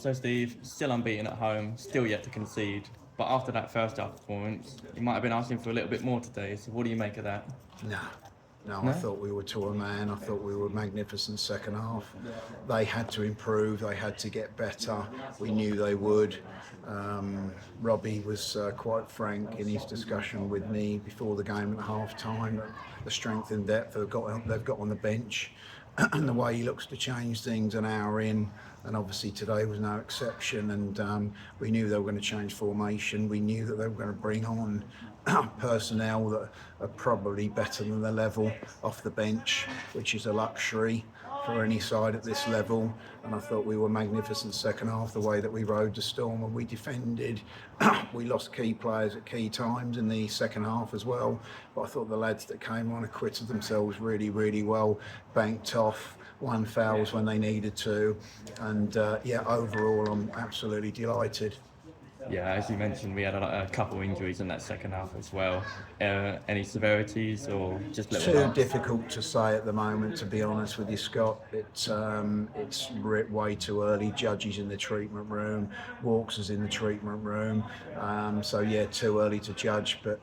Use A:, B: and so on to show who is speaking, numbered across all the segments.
A: So Steve, still unbeaten at home, still yet to concede. But after that first half performance, you might have been asking for a little bit more today. So what do you make of that?
B: No, I thought we were to a man. I thought we were magnificent second half. They had to improve. They had to get better. We knew they would. Robbie was quite frank in his discussion with me before the game at half time. The strength and depth they've got on the bench and the way he looks to change things an hour in. And obviously today was no exception. And we knew they were going to change formation. We knew that they were going to bring on personnel that are probably better than the level off the bench, which is a luxury for any side at this level. And I thought we were magnificent second half, the way that we rode the storm and we defended. We lost key players at key times in the second half as well, but I thought the lads that came on acquitted themselves really, really well, banked off, won fouls when they needed to, and overall I'm absolutely delighted.
A: Yeah, as you mentioned, we had a couple injuries in that second half as well. Any severities or just little
B: Too
A: bumps?
B: difficult to say at the moment, to be honest with you, Scott. It's way too early. Judges in the treatment room, Walks is in the treatment room. Too early to judge. But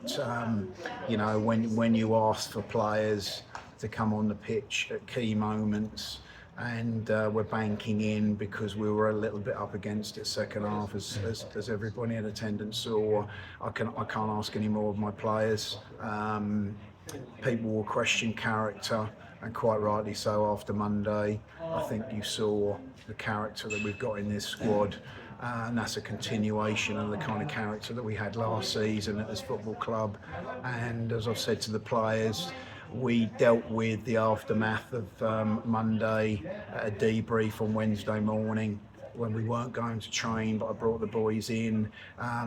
B: when you ask for players to come on the pitch at key moments, and we're banking in because we were a little bit up against it second half, as everybody in attendance saw. I can't ask any more of my players. People will question character, and quite rightly so after Monday. I think you saw the character that we've got in this squad. And that's a continuation of the kind of character that we had last season at this football club. And as I've said to the players, we dealt with the aftermath of Monday at a debrief on Wednesday morning when we weren't going to train, but I brought the boys in.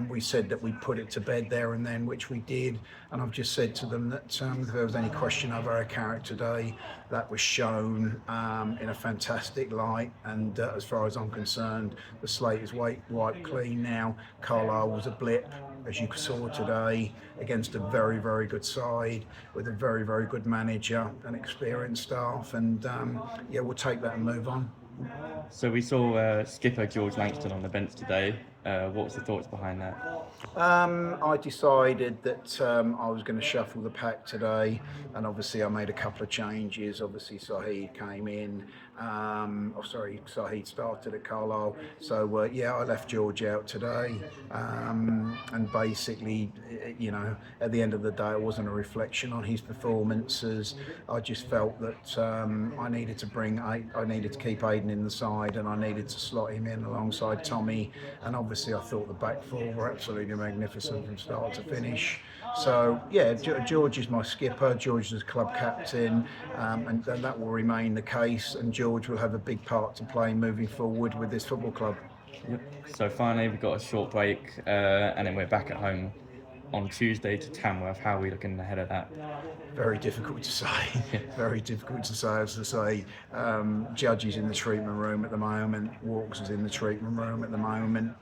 B: We said that we'd put it to bed there and then, which we did. And I've just said to them that if there was any question over our character today, that was shown in a fantastic light. And as far as I'm concerned, the slate is wiped clean now. Carlisle was a blip, as you saw today, against a very, very good side with a very, very good manager and experienced staff. And we'll take that and move on.
A: So we saw skipper George Langston on the bench today. What was the thoughts behind that?
B: I decided that I was going to shuffle the pack today, and obviously I made a couple of changes. Obviously Saheed came in. Saheed started at Carlisle. So I left George out today. And basically, at the end of the day, it wasn't a reflection on his performances. I just felt that I needed to keep Aiden in the side, and I needed to slot him in alongside Tommy. And obviously, I thought the back four were absolutely magnificent from start to finish. So George is my skipper. George is club captain, and that will remain the case. And George will have a big part to play moving forward with this football club.
A: Yep. So finally, we've got a short break, and then we're back at home on Tuesday to Tamworth. How are we looking ahead of that?
B: Very difficult to say. Very difficult to say. As I say, Judge is in the treatment room at the moment. Walks is in the treatment room at the moment.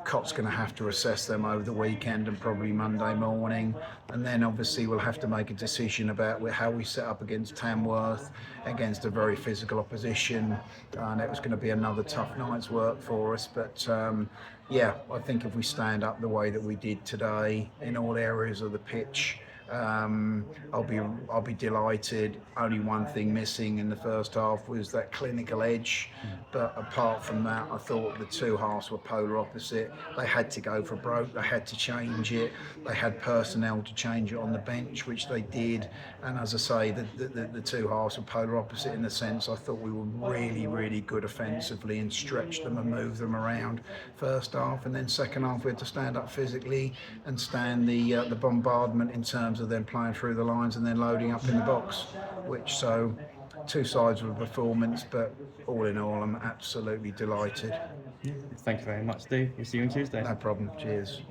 B: Cott's going to have to assess them over the weekend and probably Monday morning. And then obviously we'll have to make a decision about how we set up against Tamworth, against a very physical opposition. And it was going to be another tough night's work for us. But I think if we stand up the way that we did today in all areas of the pitch, I'll be delighted. Only one thing missing in the first half was that clinical edge, but apart from that, I thought the two halves were polar opposite. They had to go for broke. They had to change it. They had personnel to change it on the bench, which they did. And as I say, the two halves were polar opposite in the sense I thought we were really, really good offensively and stretched them and moved them around first half, and then second half we had to stand up physically and stand the bombardment in terms of them playing through the lines and then loading up in the box, so two sides of a performance, but all in all I'm absolutely delighted.
A: Thank you very much, Steve. We'll see you on Tuesday.
B: No problem. Cheers.